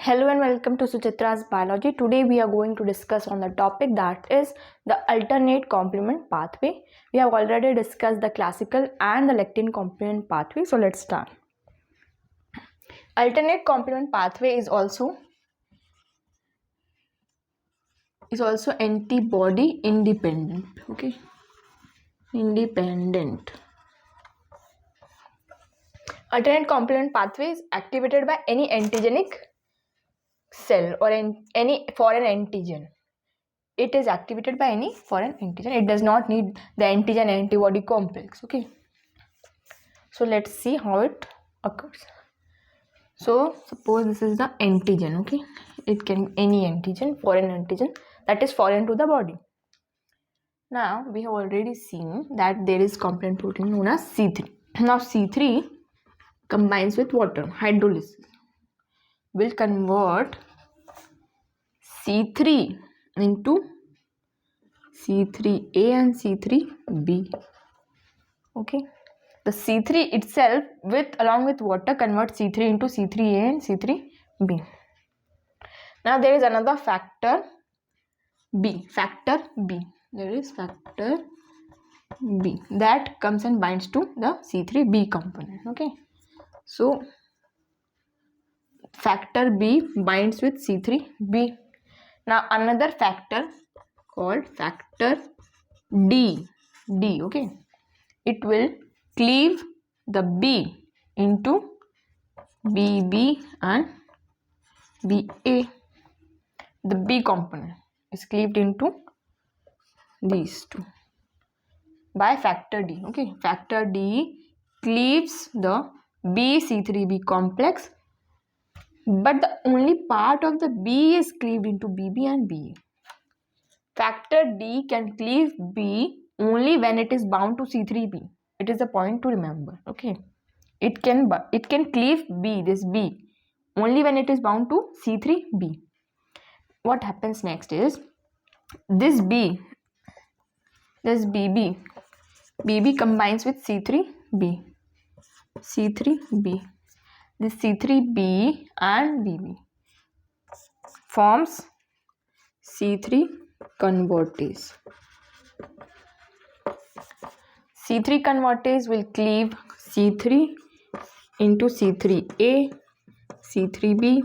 Hello and welcome to Suchitra's Biology. Today we are going to discuss on the topic that is the alternate complement pathway. We have already discussed the classical and the lectin complement pathway. So let's start. Alternate complement pathway is also antibody independent. Okay, independent. Alternate complement pathway is activated by any antigenic cell or any foreign antigen. It is activated by any foreign antigen. It does not need the antigen antibody complex. Okay, so let's see how it occurs. So suppose this is the antigen. Okay, it can be any antigen, foreign antigen that is foreign to the body. Now we have already seen that there is complement protein known as C3. Now C3 combines with water, hydrolysis will convert C3 into C3A and C3B. Okay, the C3 itself along with water converts C3 into C3A and C3B. Now there is another factor B. There is factor B that comes and binds to the C3B component. Okay, so factor B binds with C3B. Now another factor called factor D. Okay, it will cleave the B into BB and BA. The B component is cleaved into these two by factor D. Okay, factor D cleaves the BC3B complex, but the only part of the B is cleaved into BB and BA. Factor D can cleave B only when it is bound to C3B. It is a point to remember. Okay, it can cleave B, this B, only when it is bound to C3B. What happens next is this BB combines with C3B. This C3B and BB forms C3 convertase. C3 convertase will cleave C3 into C3A, C3B.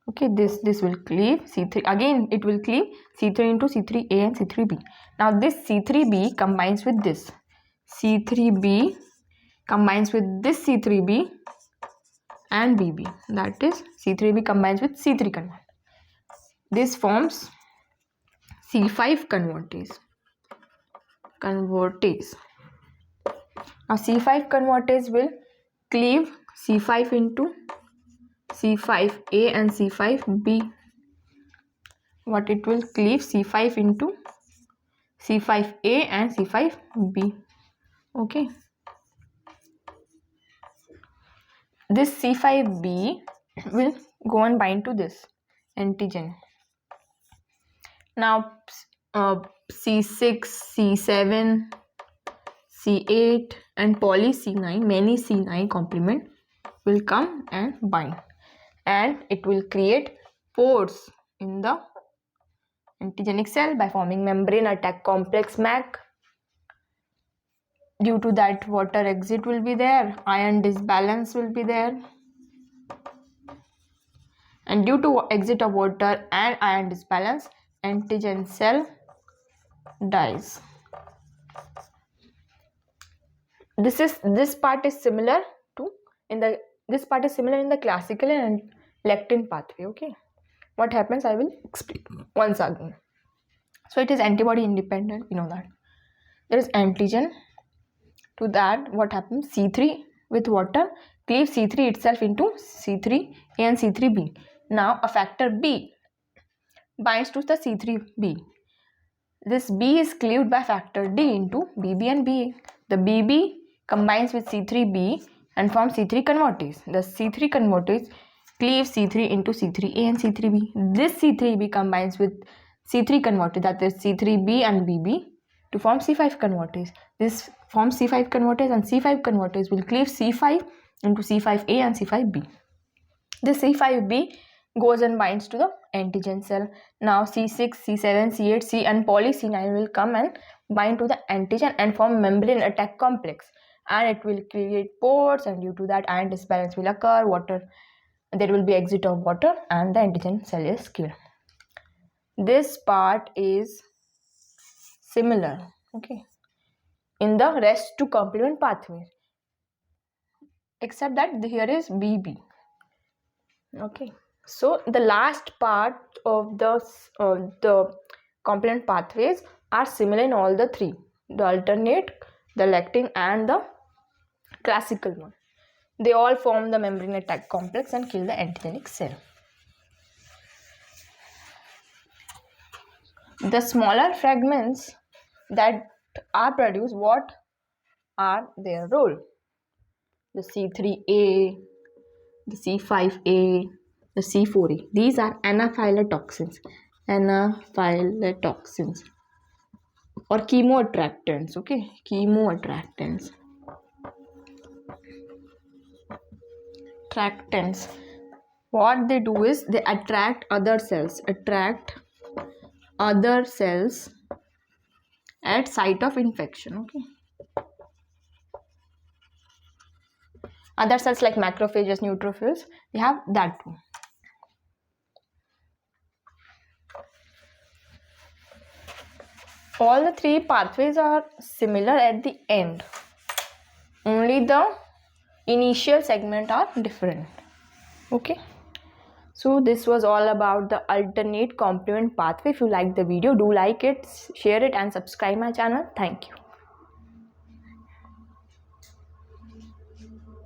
Okay, this will cleave C3. Again, it will cleave C3 into C3A and C3B. Now this C3B combines with this. C3B combines with this C3B and BB. That is C3B combines with C3 convertase. This forms C5 convertase. Now C5 convertase will cleave C5 into C5A and C5B. What it will cleave C5 into C5A and C5B. Okay, this C5B will go and bind to this antigen. Now C6, C7, C8 and poly C9, many C9 complement will come and bind, and it will create pores in the antigenic cell by forming membrane attack complex MAC. Due to that, water exit will be there, ion disbalance will be there, and due to exit of water and ion disbalance, antigen cell dies. This part is similar in the classical and lectin pathway. Okay, what happens I will explain once again. So it is antibody independent, we know that. There is antigen. To that, what happens? C3 with water cleaves C3 itself into C3A and C3B. Now a factor B binds to the C3B. This B is cleaved by factor D into BB and BA. The BB combines with C3B and forms C3 convertase. The C3 convertase cleaves C3 into C3A and C3B. This C3B combines with C3 convertase, that is C3B and BB, to form C5 convertase. This forms C5 convertase, and C5 convertase will cleave C5 into C5A and C5B. This C5B goes and binds to the antigen cell. Now C6, C7, C8, C and poly C9 will come and bind to the antigen and form membrane attack complex, and it will create pores, and due to that ion disbalance will occur, there will be exit of water and the antigen cell is killed. This part is similar, okay, in the rest to complement pathways, except that here is BB. Okay, so the last part of the complement pathways are similar in all the three: the alternate, the lectin and the classical one. They all form the membrane attack complex and kill the antigenic cell. The smaller fragments that are produced, what are their role? The C3A, the C5A, the C4A. These are anaphylotoxins. Anaphylotoxins or chemoattractants. Okay, chemoattractants. Attractants. What they do is they attract other cells. At site of infection. Okay. Other cells like macrophages, neutrophils, they have that too. All the three pathways are similar at the end. Only the initial segment are different. Okay. So this was all about the alternate complement pathway. If you like the video, do like it, share it and subscribe my channel. Thank you.